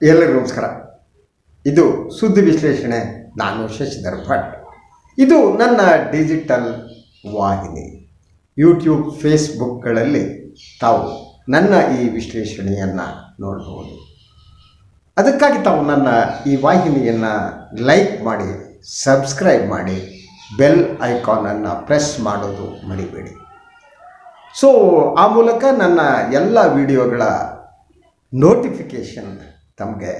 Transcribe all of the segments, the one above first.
ಎಲ್ಲರಿಗೂ ನಮಸ್ಕಾರ. ಇದು ಸುದ್ದಿ ವಿಶ್ಲೇಷಣೆ. ನಾನು ಶಶಿಧರ್ ಭಟ್. ಇದು ನನ್ನ ಡಿಜಿಟಲ್ ವಾಹಿನಿ. ಯೂಟ್ಯೂಬ್, ಫೇಸ್ಬುಕ್ಗಳಲ್ಲಿ ತಾವು ನನ್ನ ಈ ವಿಶ್ಲೇಷಣೆಯನ್ನು ನೋಡಬಹುದು. ಅದಕ್ಕಾಗಿ ತಾವು ನನ್ನ ಈ ವಾಹಿನಿಯನ್ನು ಲೈಕ್ ಮಾಡಿ, ಸಬ್ಸ್ಕ್ರೈಬ್ ಮಾಡಿ, ಬೆಲ್ ಐಕಾನನ್ನು ಪ್ರೆಸ್ ಮಾಡೋದು ಮರಿಬೇಡಿ. ಸೊ ಆ ಮೂಲಕ ನನ್ನ ಎಲ್ಲ ವಿಡಿಯೋಗಳ ನೋಟಿಫಿಕೇಷನ್ ತಮಗೆ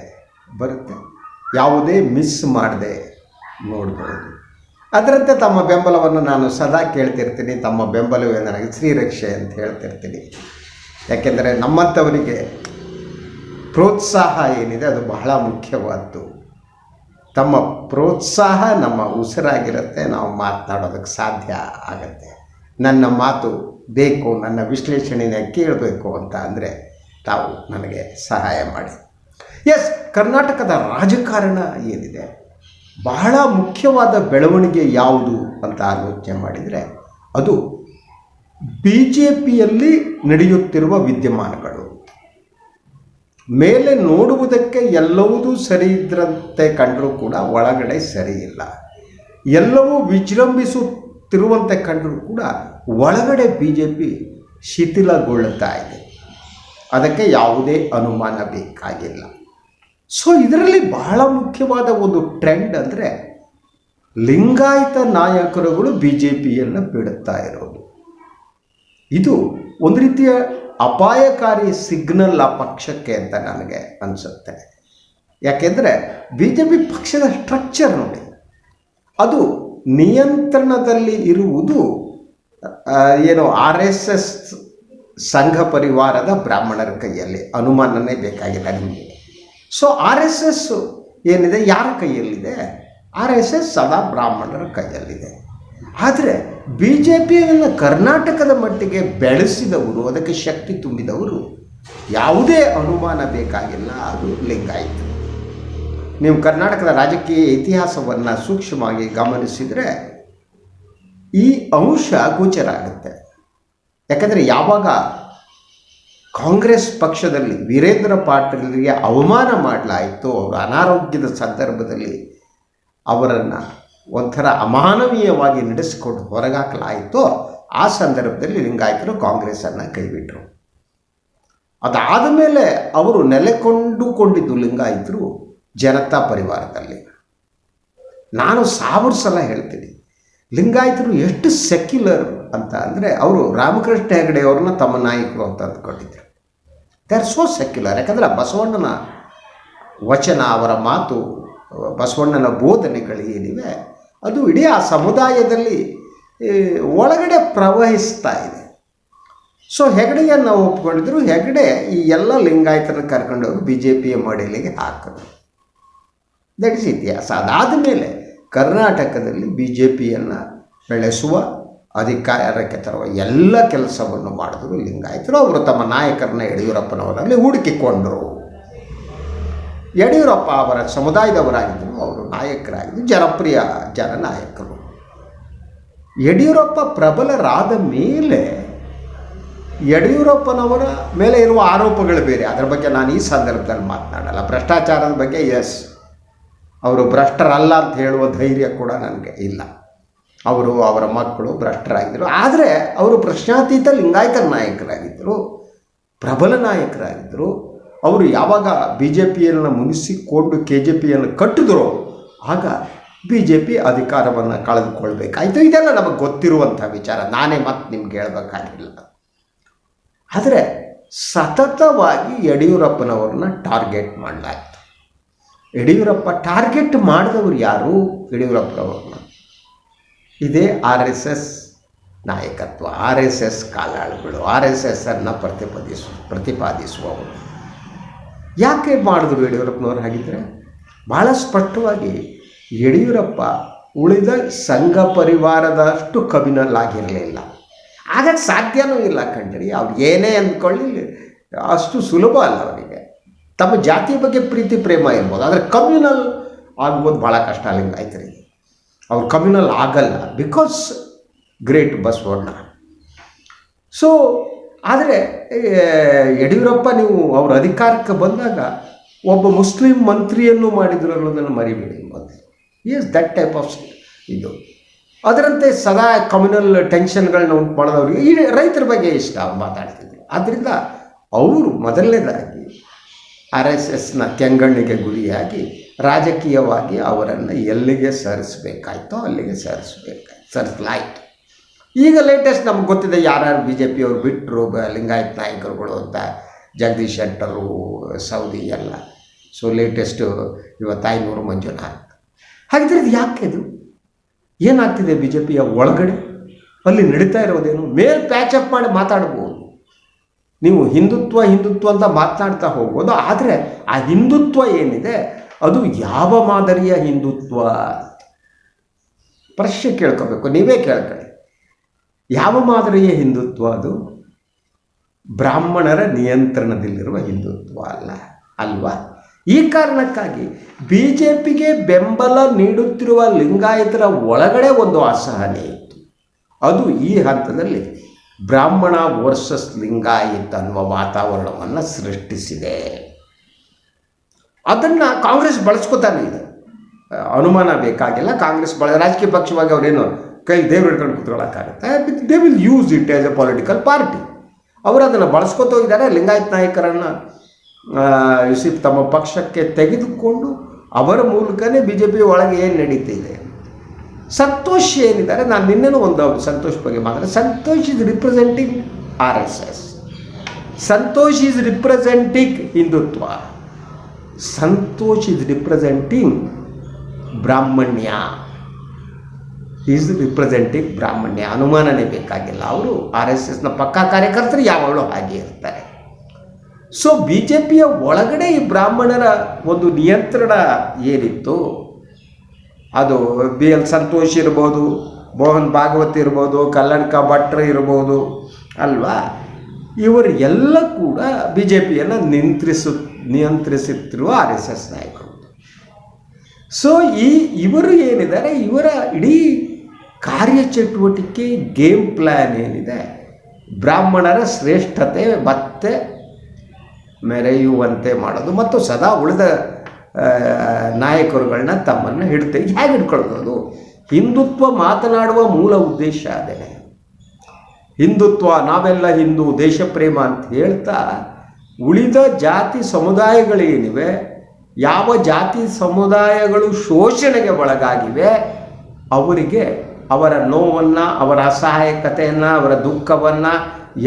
ಬರುತ್ತೆ. ಯಾವುದೇ ಮಿಸ್ ಮಾಡದೆ ನೋಡ್ಬೋದು. ಅದರಂತೆ ತಮ್ಮ ಬೆಂಬಲವನ್ನು ನಾನು ಸದಾ ಕೇಳ್ತಿರ್ತೀನಿ. ತಮ್ಮ ಬೆಂಬಲವೇ ನನಗೆ ಶ್ರೀರಕ್ಷೆ ಅಂತ ಹೇಳ್ತಿರ್ತೀನಿ. ಯಾಕೆಂದರೆ ನಮ್ಮಂಥವರಿಗೆ ಪ್ರೋತ್ಸಾಹ ಏನಿದೆ ಅದು ಬಹಳ ಮುಖ್ಯವಾದ್ದು. ತಮ್ಮ ಪ್ರೋತ್ಸಾಹ ನಮ್ಮ ಉಸಿರಾಗಿರುತ್ತೆ. ನಾವು ಮಾತನಾಡೋದಕ್ಕೆ ಸಾಧ್ಯ ಆಗುತ್ತೆ. ನನ್ನ ಮಾತು ಬೇಕು, ನನ್ನ ವಿಶ್ಲೇಷಣೆನ ಕೇಳಬೇಕು ಅಂತ ಅಂದರೆ ತಾವು ನನಗೆ ಸಹಾಯ ಮಾಡಿ. ಕರ್ನಾಟಕದ ರಾಜಕಾರಣ ಏನಿದೆ, ಬಹಳ ಮುಖ್ಯವಾದ ಬೆಳವಣಿಗೆ ಯಾವುದು ಅಂತ ಆಲೋಚನೆ ಮಾಡಿದರೆ ಅದು BJPಯಲ್ಲಿ ನಡೆಯುತ್ತಿರುವ ವಿದ್ಯಮಾನಗಳು. ಮೇಲೆ ನೋಡುವುದಕ್ಕೆ ಎಲ್ಲವೂ ಸರಿ ಇದ್ರಂತೆ ಕಂಡರೂ ಕೂಡ ಒಳಗಡೆ ಸರಿ ಇಲ್ಲ. ಎಲ್ಲವೂ ವಿಜೃಂಭಿಸುತ್ತಿರುವಂತೆ ಕಂಡರೂ ಕೂಡ ಒಳಗಡೆ BJP ಶಿಥಿಲಗೊಳ್ಳುತ್ತಾ ಇದೆ. ಅದಕ್ಕೆ ಯಾವುದೇ ಅನುಮಾನ ಬೇಕಾಗಿಲ್ಲ. ಸೊ ಇದರಲ್ಲಿ ಬಹಳ ಮುಖ್ಯವಾದ ಒಂದು ಟ್ರೆಂಡ್ ಅಂದರೆ ಲಿಂಗಾಯತ ನಾಯಕರುಗಳು BJPಯನ್ನು ಬಿಡುತ್ತಾ ಇರೋದು. ಇದು ಒಂದು ರೀತಿಯ ಅಪಾಯಕಾರಿ ಸಿಗ್ನಲ್ ಆ ಪಕ್ಷಕ್ಕೆ ಅಂತ ನನಗೆ ಅನಿಸುತ್ತೆ. ಯಾಕೆಂದರೆ BJP ಪಕ್ಷದ ಸ್ಟ್ರಕ್ಚರ್ ನೋಡಿ, ಅದು ನಿಯಂತ್ರಣದಲ್ಲಿ ಇರುವುದು RSS ಸಂಘ ಪರಿವಾರದ ಬ್ರಾಹ್ಮಣರ ಕೈಯಲ್ಲಿ. ಅನುಮಾನನೇ ಬೇಕಾಗಿಲ್ಲ ನಿಮಗೆ. ಸೊ RSS ಏನಿದೆ ಯಾರ ಕೈಯಲ್ಲಿದೆ? RSS ಸದಾ ಬ್ರಾಹ್ಮಣರ ಕೈಯಲ್ಲಿದೆ. ಆದರೆ BJPಯನ್ನು ಕರ್ನಾಟಕದ ಮಟ್ಟಿಗೆ ಬೆಳೆಸಿದವರು, ಅದಕ್ಕೆ ಶಕ್ತಿ ತುಂಬಿದವರು, ಯಾವುದೇ ಅನುಮಾನ ಬೇಕಾಗಿಲ್ಲ, ಅದು ಲಿಂಗಾಯಿತು. ನೀವು ಕರ್ನಾಟಕದ ರಾಜಕೀಯ ಇತಿಹಾಸವನ್ನು ಸೂಕ್ಷ್ಮವಾಗಿ ಗಮನಿಸಿದರೆ ಈ ಅಂಶ ಗೋಚರ ಆಗುತ್ತೆ. ಯಾಕಂದರೆ ಯಾವಾಗ ಕಾಂಗ್ರೆಸ್ ಪಕ್ಷದಲ್ಲಿ ವೀರೇಂದ್ರ ಪಾಟೀಲ್ಗೆ ಅವಮಾನ ಮಾಡಲಾಯಿತು, ಅವರು ಅನಾರೋಗ್ಯದ ಸಂದರ್ಭದಲ್ಲಿ ಅವರನ್ನು ಒಂಥರ ಅಮಾನವೀಯವಾಗಿ ನಡೆಸಿಕೊಂಡು ಹೊರಗಾಕಲಾಯಿತು, ಆ ಸಂದರ್ಭದಲ್ಲಿ ಲಿಂಗಾಯತರು ಕಾಂಗ್ರೆಸ್ಸನ್ನು ಕೈಬಿಟ್ಟರು. ಅದಾದ ಮೇಲೆ ಅವರು ನೆಲೆಕೊಂಡುಕೊಂಡಿದ್ದು ಲಿಂಗಾಯತರು ಜನತಾ ಪರಿವಾರದಲ್ಲಿ. ನಾನು 1000 ಸಲ ಹೇಳ್ತೀನಿ, ಲಿಂಗಾಯತರು ಎಷ್ಟು ಸೆಕ್ಯುಲರ್ ಅಂತ ಅಂದರೆ ಅವರು ರಾಮಕೃಷ್ಣ ಹೆಗಡೆ ಅವ್ರನ್ನ ತಮ್ಮ ನಾಯಕರು ಅಂತ ಅಂದ್ಕೊಂಡಿದ್ರು. They are so secular. ಯಾಕಂದರೆ ಬಸವಣ್ಣನ ವಚನ, ಅವರ ಮಾತು, ಬಸವಣ್ಣನ ಬೋಧನೆಗಳು ಏನಿವೆ ಅದು ಇಡೀ ಆ ಸಮುದಾಯದಲ್ಲಿ ಒಳಗಡೆ ಪ್ರವಹಿಸ್ತಾ ಇದೆ. ಸೊ ಹೆಗಡೆಯನ್ನು ಒಪ್ಕೊಂಡಿದ್ರು. ಹೆಗಡೆ ಈ ಎಲ್ಲ ಲಿಂಗಾಯತರನ್ನು ಕರ್ಕೊಂಡೋಗಿ BJPಯ ಮಡಿಲಿಗೆ ಹಾಕಿದ್ರು. ದಟ್ ಇಸ್ ಇತಿಹಾಸ. ಅದಾದ ಮೇಲೆ ಕರ್ನಾಟಕದಲ್ಲಿ BJPಯನ್ನು ಬೆಳೆಸುವ, ಅಧಿಕಾರಕ್ಕೆ ತರುವ ಎಲ್ಲ ಕೆಲಸವನ್ನು ಮಾಡಿದ್ರು ಲಿಂಗಾಯತರು. ಅವರು ತಮ್ಮ ನಾಯಕರನ್ನ ಯಡಿಯೂರಪ್ಪನವರಲ್ಲಿ ಹುಡುಕಿಕೊಂಡರು. ಯಡಿಯೂರಪ್ಪ ಅವರ ಸಮುದಾಯದವರಾಗಿದ್ದರು, ಅವರು ನಾಯಕರಾಗಿದ್ದರು, ಜನಪ್ರಿಯ ಜನನಾಯಕರು. ಯಡಿಯೂರಪ್ಪ ಪ್ರಬಲರಾದ ಮೇಲೆ ಯಡಿಯೂರಪ್ಪನವರ ಮೇಲೆ ಇರುವ ಆರೋಪಗಳು ಬೇರೆ. ಅದರ ಬಗ್ಗೆ ನಾನು ಈ ಸಂದರ್ಭದಲ್ಲಿ ಮಾತನಾಡಲ್ಲ. ಭ್ರಷ್ಟಾಚಾರದ ಬಗ್ಗೆ ಅವರು ಭ್ರಷ್ಟರಲ್ಲ ಅಂತ ಹೇಳುವ ಧೈರ್ಯ ಕೂಡ ನನಗೆ ಇಲ್ಲ. ಅವರು, ಅವರ ಮಕ್ಕಳು ಭ್ರಷ್ಟರಾಗಿದ್ದರು. ಆದರೆ ಅವರು ಪ್ರಶ್ನಾತೀತ ಲಿಂಗಾಯತ ನಾಯಕರಾಗಿದ್ದರು, ಪ್ರಬಲ ನಾಯಕರಾಗಿದ್ದರು. ಅವರು ಯಾವಾಗ BJPಯನ್ನು ಮುನಿಸಿಕೊಂಡು KJPಯನ್ನು ಕಟ್ಟಿದ್ರು, ಆಗ BJP ಅಧಿಕಾರವನ್ನು ಕಳೆದುಕೊಳ್ಬೇಕಾಯಿತು. ಇದೆಲ್ಲ ನಮಗೆ ಗೊತ್ತಿರುವಂಥ ವಿಚಾರ, ನಾನೇ ಮತ್ತೆ ನಿಮ್ಗೆ ಹೇಳಬೇಕಾಗಿಲ್ಲ. ಆದರೆ ಸತತವಾಗಿ ಯಡಿಯೂರಪ್ಪನವ್ರನ್ನ ಟಾರ್ಗೆಟ್ ಮಾಡಲಾಯಿತು. ಯಡಿಯೂರಪ್ಪ ಟಾರ್ಗೆಟ್ ಮಾಡಿದವರು ಯಾರು? ಯಡಿಯೂರಪ್ಪನವ್ರನ್ನ ಇದೇ RSS ನಾಯಕತ್ವ, RSS ಕಾಲಾಳುಗಳು, RSSನ್ನು ಪ್ರತಿಪಾದಿಸುವವರು. ಯಾಕೆ ಮಾಡಿದ್ರು ಯಡಿಯೂರಪ್ಪನವ್ರು? ಹಾಗಿದ್ದರೆ ಭಾಳ ಸ್ಪಷ್ಟವಾಗಿ ಯಡಿಯೂರಪ್ಪ ಉಳಿದ ಸಂಘ ಪರಿವಾರದಷ್ಟು ಕಬಿನಲ್ಲಾಗಿರಲಿಲ್ಲ. ಆಗಕ್ಕೆ ಸಾಧ್ಯವೂ ಇಲ್ಲ ಕಣ್ರಿ. ಅವ್ರು ಏನೇ ಅಂದ್ಕೊಳ್ಳಿ ಅಷ್ಟು ಸುಲಭ ಅಲ್ಲ. ಅವರಿಗೆ ತಮ್ಮ ಜಾತಿ ಬಗ್ಗೆ ಪ್ರೀತಿ ಪ್ರೇಮ ಇರ್ಬೋದು, ಆದರೆ ಕಮ್ಯುನಲ್ ಆಗ್ಬೋದು ಭಾಳ ಕಷ್ಟ ಲಿಂಗಾಯತರಿಗೆ. ಅವ್ರು ಕಮ್ಯುನಲ್ ಆಗಲ್ಲ, ಬಿಕಾಸ್ ಗ್ರೇಟ್ ಬಸವಣ್ಣ. ಸೊ ಆದರೆ ಯಡಿಯೂರಪ್ಪ ನೀವು ಅವ್ರ ಅಧಿಕಾರಕ್ಕೆ ಬಂದಾಗ ಒಬ್ಬ ಮುಸ್ಲಿಂ ಮಂತ್ರಿಯನ್ನು ಮಾಡಿದ್ರು ಅನ್ನೋದನ್ನು ಮರಿಬೇಡಿ. ಮೊದಲು ಈಸ್ ದಟ್ ಟೈಪ್ ಆಫ್ ಇದು. ಅದರಂತೆ ಸದಾ ಕಮ್ಯುನಲ್ ಟೆನ್ಷನ್ಗಳನ್ನ ಉಂಟು ಮಾಡಿದವ್ರಿಗೆ ಈ ರೈತರ ಬಗ್ಗೆ ಇಷ್ಟ ಅವ್ರು ಮಾತಾಡ್ತಿದ್ರು. ಆದ್ದರಿಂದ ಅವರು ಮೊದಲನೇದಾಗಿ RSSನ ಕೆಂಗಣ್ಣಿಗೆ ಗುರಿಯಾಗಿ ರಾಜಕೀಯವಾಗಿ ಅವರನ್ನು ಎಲ್ಲಿಗೆ ಸರಿಸಬೇಕಾಯ್ತೋ ಅಲ್ಲಿಗೆ ಸರಿಸಲಾಯಿತು. ಈಗ ಲೇಟೆಸ್ಟ್ ನಮ್ಗೆ ಗೊತ್ತಿದೆ ಯಾರ್ಯಾರು BJP ಅವರು ಬಿಟ್ಟರು, ಲಿಂಗಾಯತ್ ನಾಯಕರುಗಳು ಅಂತ, ಜಗದೀಶ್ ಶೆಟ್ಟರು, ಸೌದಿ ಎಲ್ಲ. ಸೊ ಲೇಟೆಸ್ಟು ಇವತ್ತು ಐನೂರು ಮಂಜುನಾಥ್. ಹಾಗಿದ್ರೆ ಇದು ಯಾಕೆ ಇದು ಏನಾಗ್ತಿದೆ BJPಯ ಒಳಗಡೆ? ಅಲ್ಲಿ ನಡೀತಾ ಇರೋದೇನು? ಮೇಲ್ ಪ್ಯಾಚಪ್ ಮಾಡಿ ಮಾತಾಡ್ಬೋದು ನೀವು, ಹಿಂದುತ್ವ ಅಂತ ಮಾತನಾಡ್ತಾ ಹೋಗ್ಬೋದು. ಆದರೆ ಆ ಹಿಂದುತ್ವ ಏನಿದೆ ಅದು ಯಾವ ಮಾದರಿಯ ಹಿಂದುತ್ವ? ಪ್ರಶ್ನೆ ಕೇಳ್ಕೋಬೇಕು, ನೀವೇ ಕೇಳ್ಕೊಳ್ಳಿ. ಯಾವ ಮಾದರಿಯ ಹಿಂದುತ್ವ ಅದು? ಬ್ರಾಹ್ಮಣರ ನಿಯಂತ್ರಣದಲ್ಲಿರುವ ಹಿಂದುತ್ವ ಅಲ್ವಾ? ಈ ಕಾರಣಕ್ಕಾಗಿ BJPಗೆ ಬೆಂಬಲ ನೀಡುತ್ತಿರುವ ಲಿಂಗಾಯತರ ಒಳಗಡೆ ಒಂದು ಅಸಹನೆ ಇತ್ತು. ಅದು ಈ ಹಂತದಲ್ಲಿ ಬ್ರಾಹ್ಮಣ ವರ್ಸಸ್ ಲಿಂಗಾಯತ್ ಅನ್ನುವ ವಾತಾವರಣವನ್ನು ಸೃಷ್ಟಿಸಿದೆ. ಅದನ್ನು ಕಾಂಗ್ರೆಸ್ ಬಳಸ್ಕೊತಾನೆ ಇದೆ, ಅನುಮಾನ ಬೇಕಾಗಿಲ್ಲ. ಕಾಂಗ್ರೆಸ್ ರಾಜಕೀಯ ಪಕ್ಷವಾಗಿ ಅವರೇನು ಕೈ ದೇವ್ರು ಹಿಡ್ಕೊಂಡು ಕೂತ್ಕೊಳ್ಳೋಕ್ಕಾಗುತ್ತೆ. They will use it as a political party. ಅವರು ಅದನ್ನು ಬಳಸ್ಕೊತೋಗಿದ್ದಾರೆ. ಲಿಂಗಾಯತ್ ನಾಯಕರನ್ನು ತಮ್ಮ ಪಕ್ಷಕ್ಕೆ ತೆಗೆದುಕೊಂಡು ಅವರ ಮೂಲಕನೇ BJP ಒಳಗೆ ಏನು ನಡೀತಿದೆ. ಸಂತೋಷ್ ಏನಿದ್ದಾರೆ, ನಾನು ನಿನ್ನೆನೂ ಒಂದು ಸಂತೋಷ್ ಬಗ್ಗೆ ಮಾತಾಡಿದೆ. Santosh is representing RSS. Santosh is representing Hindutva. Santosh is representing ಬ್ರಾಹ್ಮಣ್ಯ. ಈಸ್ ರಿಪ್ರೆಸೆಂಟಿಂಗ್ ಬ್ರಾಹ್ಮಣ್ಯ. ಅನುಮಾನನೇ ಬೇಕಾಗಿಲ್ಲ. ಅವರು RSSನ ಪಕ್ಕಾ ಕಾರ್ಯಕರ್ತರು ಯಾವಾಗಲೂ ಹಾಗೆ ಇರ್ತಾರೆ. ಸೊ BJPಯ ಒಳಗಡೆ ಈ ಬ್ರಾಹ್ಮಣರ ಒಂದು ನಿಯಂತ್ರಣ ಏನಿತ್ತು, ಅದು BL ಸಂತೋಷ್ ಇರ್ಬೋದು, ಮೋಹನ್ ಭಾಗವತ್ ಇರ್ಬೋದು, ಕಲ್ಲಡ್ಕ ಭಟ್ರು ಇರ್ಬೋದು ಅಲ್ವಾ, ಇವರು ಎಲ್ಲ ಕೂಡ BJPಯನ್ನು ನಿಯಂತ್ರಿಸುತ್ತಿರುವ RSS ನಾಯಕರು. ಸೊ ಇವರು ಏನಿದ್ದಾರೆ, ಇವರ ಇಡೀ ಕಾರ್ಯಚಟುವಟಿಕೆ ಗೇಮ್ ಪ್ಲ್ಯಾನ್ ಏನಿದೆ, ಬ್ರಾಹ್ಮಣರ ಶ್ರೇಷ್ಠತೆ ಮತ್ತೆ ಮೆರೆಯುವಂತೆ ಮಾಡೋದು ಮತ್ತು ಸದಾ ಉಳಿದ ನಾಯಕರುಗಳನ್ನ ತಮ್ಮನ್ನು ಹೇಗೆ ಹಿಡ್ಕೊಳ್ಳೋದು. ಹಿಂದುತ್ವ ಮಾತನಾಡುವ ಮೂಲ ಉದ್ದೇಶ ಅದೇ. ಹಿಂದುತ್ವ, ನಾವೆಲ್ಲ ಹಿಂದೂ, ದೇಶ ಪ್ರೇಮ ಅಂತ ಹೇಳ್ತಾ ಉಳಿದ ಜಾತಿ ಸಮುದಾಯಗಳೇನಿವೆ, ಯಾವ ಜಾತಿ ಸಮುದಾಯಗಳು ಶೋಷಣೆಗೆ ಒಳಗಾಗಿವೆ ಅವರಿಗೆ ಅವರ ನೋವನ್ನು, ಅವರ ಅಸಹಾಯಕತೆಯನ್ನು, ಅವರ ದುಃಖವನ್ನು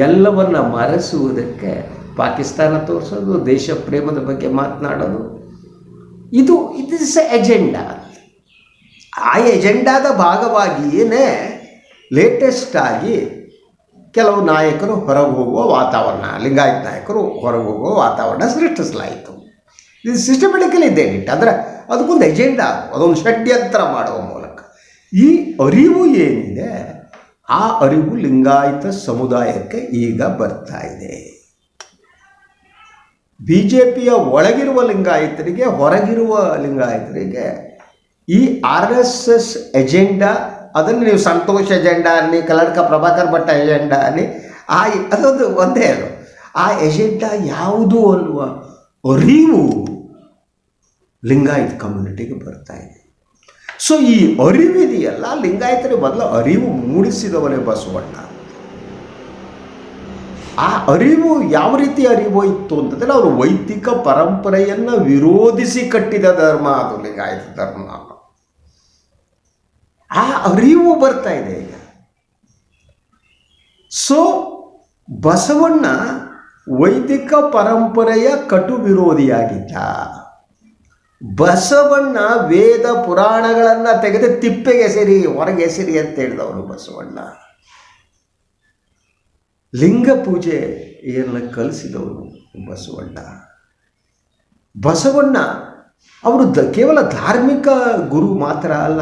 ಎಲ್ಲವನ್ನು ಮರೆಸುವುದಕ್ಕೆ ಪಾಕಿಸ್ತಾನ ತೋರಿಸೋದು, ದೇಶ ಪ್ರೇಮದ ಬಗ್ಗೆ ಮಾತನಾಡೋದು, ಇದು ಇಸ್ ಎಜೆಂಡಾ. ಆ ಎಜೆಂಡಾದ ಭಾಗವಾಗಿಯೇ ಲೇಟೆಸ್ಟಾಗಿ ಕೆಲವು ನಾಯಕರು ಹೊರಗೆ ಹೋಗುವ ವಾತಾವರಣ, ಲಿಂಗಾಯತ್ ನಾಯಕರು ಹೊರಗೆ ಹೋಗುವ ವಾತಾವರಣ ಸೃಷ್ಟಿಸಲಾಯಿತು. ಇದು ಸಿಸ್ಟಮೆಟಿಕಲಿ ಇದೇನಿಟ್ಟು ಅಂದರೆ ಅದಕ್ಕೊಂದು ಎಜೆಂಡಾ, ಅದೊಂದು ಷಡ್ಯಂತ್ರ ಮಾಡುವ ಮೂಲಕ ಈ ಅರಿವು ಏನಿದೆ, ಆ ಅರಿವು ಲಿಂಗಾಯತ ಸಮುದಾಯಕ್ಕೆ ಈಗ ಬರ್ತಾ ಇದೆ. BJPಯ ಒಳಗಿರುವ ಲಿಂಗಾಯತರಿಗೆ, ಹೊರಗಿರುವ ಲಿಂಗಾಯತರಿಗೆ ಈ RSS ಎಜೆಂಡಾ, ಅದನ್ನು ನೀವು ಸಂತೋಷ್ ಎಜೆಂಡಾ ಅನ್ನಿ, ಕಲ್ಲಡ್ಕ ಪ್ರಭಾಕರ್ ಭಟ್ಟ ಎಜೆಂಡಾ ಅನ್ನಿ, ಅದೊಂದು ಒಂದೇ ಅದು. ಆ ಎಜೆಂಡಾ ಯಾವುದು ಅನ್ನುವ ಅರಿವು ಲಿಂಗಾಯತ್ ಕಮ್ಯುನಿಟಿಗೆ ಬರ್ತಾ ಇದೆ. ಸೊ ಈ ಅರಿವಿದೆಯಲ್ಲ, ಲಿಂಗಾಯತರಿಗೆ ಮೊದಲು ಅರಿವು ಮೂಡಿಸಿದವನೇ ಬಸವಣ್ಣ. ಆ ಅರಿವು ಯಾವ ರೀತಿ ಅರಿವು ಇತ್ತು ಅಂತಂದರೆ, ಅವರು ವೈದಿಕ ಪರಂಪರೆಯನ್ನು ವಿರೋಧಿಸಿ ಕಟ್ಟಿದ ಧರ್ಮ ಅದು ಲಿಂಗಾಯತ ಧರ್ಮ. ಆ ಅರಿವು ಬರ್ತಾ ಇದೆ ಈಗ. ಸೊ ಬಸವಣ್ಣ ವೈದಿಕ ಪರಂಪರೆಯ ಕಟು ವಿರೋಧಿಯಾಗಿದ್ದ. ಬಸವಣ್ಣ ವೇದ ಪುರಾಣಗಳನ್ನು ತೆಗೆದು ತಿಪ್ಪೆಗೆಸೆರಿ, ಹೊರಗೆಸೆರಿ ಅಂತ ಹೇಳಿದವನು ಬಸವಣ್ಣ. ಲಿಂಗ ಪೂಜೆಯನ್ನು ಕಲಿಸಿದವನು ಬಸವಣ್ಣ. ಅವರು ಕೇವಲ ಧಾರ್ಮಿಕ ಗುರು ಮಾತ್ರ ಅಲ್ಲ,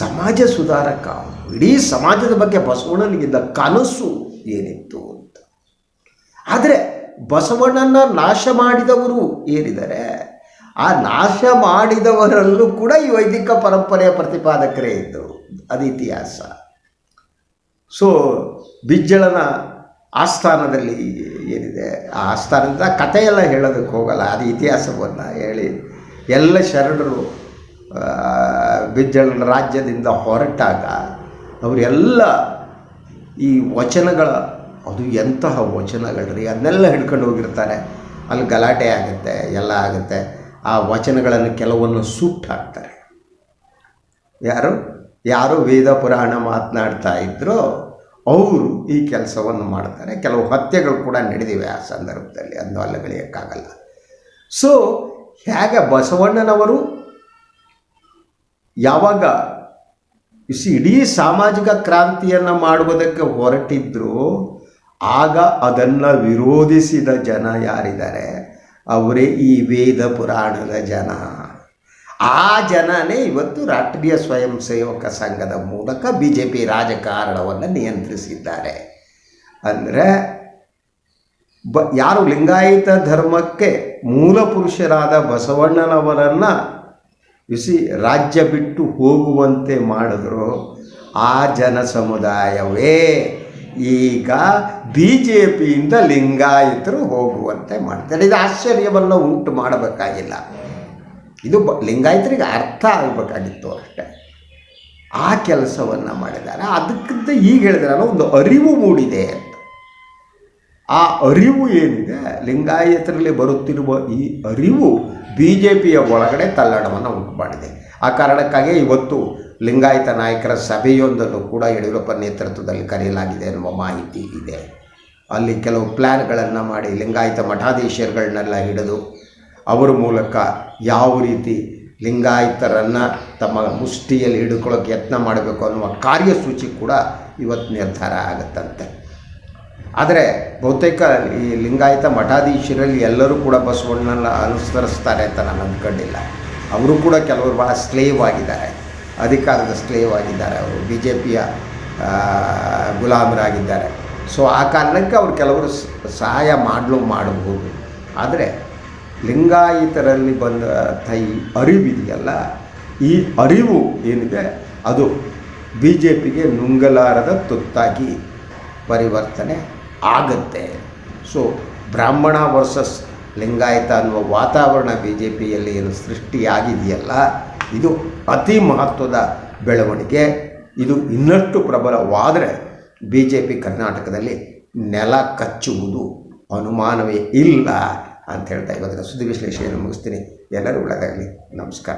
ಸಮಾಜ ಸುಧಾರಕ. ಇಡೀ ಸಮಾಜದ ಬಗ್ಗೆ ಬಸವಣ್ಣನಿಗಿದ್ದ ಕನಸು ಏನಿತ್ತು ಅಂತ. ಆದರೆ ಬಸವಣ್ಣನ ನಾಶ ಮಾಡಿದವರು ಏನಿದ್ದಾರೆ, ಆ ನಾಶ ಮಾಡಿದವರಲ್ಲೂ ಕೂಡ ಈ ವೈದಿಕ ಪರಂಪರೆಯ ಪ್ರತಿಪಾದಕರೇ ಇದ್ದರು. ಅದು ಇತಿಹಾಸ. ಸೊ ಬಿಜ್ಜಳನ ಆಸ್ಥಾನದಲ್ಲಿ ಏನಿದೆ ಆ ಆಸ್ಥಾನದ ಕಥೆಯೆಲ್ಲ ಹೇಳೋದಕ್ಕೆ ಹೋಗಲ್ಲ, ಅದು ಇತಿಹಾಸವನ್ನು ಹೇಳಿ ಎಲ್ಲ ಶರಣರು ಬಿಜ್ಜಳ ರಾಜ್ಯದಿಂದ ಹೊರಟಾಗ ಅವರೆಲ್ಲ ಈ ವಚನಗಳ, ಅದು ಎಂತಹ ವಚನಗಳ್ರಿ, ಅದನ್ನೆಲ್ಲ ಹಿಡ್ಕೊಂಡು ಹೋಗಿರ್ತಾರೆ. ಅಲ್ಲಿ ಗಲಾಟೆ ಆಗುತ್ತೆ, ಎಲ್ಲ ಆಗುತ್ತೆ. ಆ ವಚನಗಳನ್ನು ಕೆಲವನ್ನು ಸುಟ್ಟು ಹಾಕ್ತಾರೆ. ಯಾರು ವೇದ ಪುರಾಣ ಮಾತನಾಡ್ತಾ ಇದ್ರೋ ಅವರು ಈ ಕೆಲಸವನ್ನು ಮಾಡ್ತಾರೆ. ಕೆಲವು ಹತ್ಯೆಗಳು ಕೂಡ ನಡೆದಿವೆ ಆ ಸಂದರ್ಭದಲ್ಲಿ, ಅದನ್ನು ಅಲ್ಲಗಳೆಯೋಕ್ಕಾಗಲ್ಲ. ಸೊ ಹೇಗೆ ಬಸವಣ್ಣನವರು ಯಾವಾಗ ಇಡೀ ಸಾಮಾಜಿಕ ಕ್ರಾಂತಿಯನ್ನು ಮಾಡುವುದಕ್ಕೆ ಹೊರಟಿದ್ರು, ಆಗ ಅದನ್ನು ವಿರೋಧಿಸಿದ ಜನ ಯಾರಿದ್ದಾರೆ ಅವರೇ ಈ ವೇದ ಪುರಾಣದ ಜನ. ಆ ಜನನೇ ಇವತ್ತು ರಾಷ್ಟ್ರೀಯ ಸ್ವಯಂ ಸೇವಕ ಸಂಘದ ಮೂಲಕ BJP ರಾಜಕಾರಣವನ್ನು ನಿಯಂತ್ರಿಸಿದ್ದಾರೆ. ಅಂದರೆ ಯಾರು ಲಿಂಗಾಯತ ಧರ್ಮಕ್ಕೆ ಮೂಲ ಪುರುಷರಾದ ಬಸವಣ್ಣನವರನ್ನು ರಾಜ್ಯ ಬಿಟ್ಟು ಹೋಗುವಂತೆ ಮಾಡಿದ್ರು, ಆ ಜನ ಸಮುದಾಯವೇ ಈಗ BJPಯಿಂದ ಲಿಂಗಾಯತರು ಹೋಗುವಂತೆ ಮಾಡ್ತಾರೆ. ಇದು ಆಶ್ಚರ್ಯವನ್ನು ಉಂಟು ಮಾಡಬೇಕಾಗಿಲ್ಲ, ಇದು ಲಿಂಗಾಯತರಿಗೆ ಅರ್ಥ ಆಗಬೇಕಾಗಿತ್ತು ಅಷ್ಟೇ. ಆ ಕೆಲಸವನ್ನು ಮಾಡಿದ್ದಾರೆ. ಅದಕ್ಕಿಂತ ಈಗ ಹೇಳಿದ್ರೆ ಒಂದು ಅರಿವು ಮೂಡಿದೆ ಅಂತ. ಆ ಅರಿವು ಏನಿದೆ, ಲಿಂಗಾಯತರಲ್ಲಿ ಬರುತ್ತಿರುವ ಈ ಅರಿವು BJPಯ ಒಳಗಡೆ ತಲ್ಲಣವನ್ನು ಉಂಟು ಮಾಡಿದೆ. ಆ ಕಾರಣಕ್ಕಾಗಿ ಇವತ್ತು ಲಿಂಗಾಯತ ನಾಯಕರ ಸಭೆಯೊಂದನ್ನು ಕೂಡ ಯಡಿಯೂರಪ್ಪ ನೇತೃತ್ವದಲ್ಲಿ ಕರೆಯಲಾಗಿದೆ ಎನ್ನುವ ಮಾಹಿತಿ ಇದೆ. ಅಲ್ಲಿ ಕೆಲವು ಪ್ಲ್ಯಾನ್ಗಳನ್ನು ಮಾಡಿ ಲಿಂಗಾಯತ ಮಠಾಧೀಶರುಗಳನ್ನೆಲ್ಲ ಹಿಡಿದು ಅವರ ಮೂಲಕ ಯಾವ ರೀತಿ ಲಿಂಗಾಯತರನ್ನು ತಮ್ಮ ಮುಷ್ಟಿಯಲ್ಲಿ ಹಿಡ್ಕೊಳ್ಳೋಕೆ ಯತ್ನ ಮಾಡಬೇಕು ಅನ್ನುವ ಕಾರ್ಯಸೂಚಿ ಕೂಡ ಇವತ್ತು ನಿರ್ಧಾರ ಆಗುತ್ತಂತೆ. ಆದರೆ ಬಹುತೇಕ ಈ ಲಿಂಗಾಯತ ಮಠಾಧೀಶರಲ್ಲಿ ಎಲ್ಲರೂ ಕೂಡ ಬಸವಣ್ಣನ ಅನುಸರಿಸ್ತಾರೆ ಅಂತ ನಾನು ಅಂದ್ಕೊಂಡಿಲ್ಲ. ಅವರು ಕೂಡ ಕೆಲವರು ಭಾಳ ಸ್ಲೇವ್ ಆಗಿದ್ದಾರೆ, ಅಧಿಕಾರದ ಸ್ಲೇವ್ ಆಗಿದ್ದಾರೆ, ಅವರು BJPಯ ಗುಲಾಮರಾಗಿದ್ದಾರೆ. ಸೊ ಆ ಕಾರಣಕ್ಕೆ ಅವರು ಕೆಲವರು ಸಹಾಯ ಮಾಡಬಹುದು. ಆದರೆ ಲಿಂಗಾಯತರಲ್ಲಿ ಬಂದ ಈ ಅರಿವಿದೆಯಲ್ಲ, ಈ ಅರಿವು ಏನಿದೆ ಅದು BJPಗೆ ನುಂಗಲಾರದ ತುತ್ತಾಗಿ ಪರಿವರ್ತನೆ ಆಗುತ್ತೆ. ಸೊ ಬ್ರಾಹ್ಮಣ ವರ್ಸಸ್ ಲಿಂಗಾಯತ ಅನ್ನುವ ವಾತಾವರಣ BJPಯಲ್ಲಿ ಏನು ಸೃಷ್ಟಿಯಾಗಿದೆಯಲ್ಲ, ಇದು ಅತಿ ಮಹತ್ವದ ಬೆಳವಣಿಗೆ. ಇದು ಇನ್ನಷ್ಟು ಪ್ರಬಲವಾದರೆ BJP ಕರ್ನಾಟಕದಲ್ಲಿ ನೆಲ ಕಚ್ಚುವುದು ಅನುಮಾನವೇ ಇಲ್ಲ ಅಂತ ಹೇಳ್ತಾ ಇವತ್ತಿನ ಸುದ್ದಿ ವಿಶ್ಲೇಷಣೆಯನ್ನು ಮುಗಿಸ್ತೀನಿ. ಎಲ್ಲರೂ ಒಳ್ಳೆಯದಾಗಲಿ. ನಮಸ್ಕಾರ.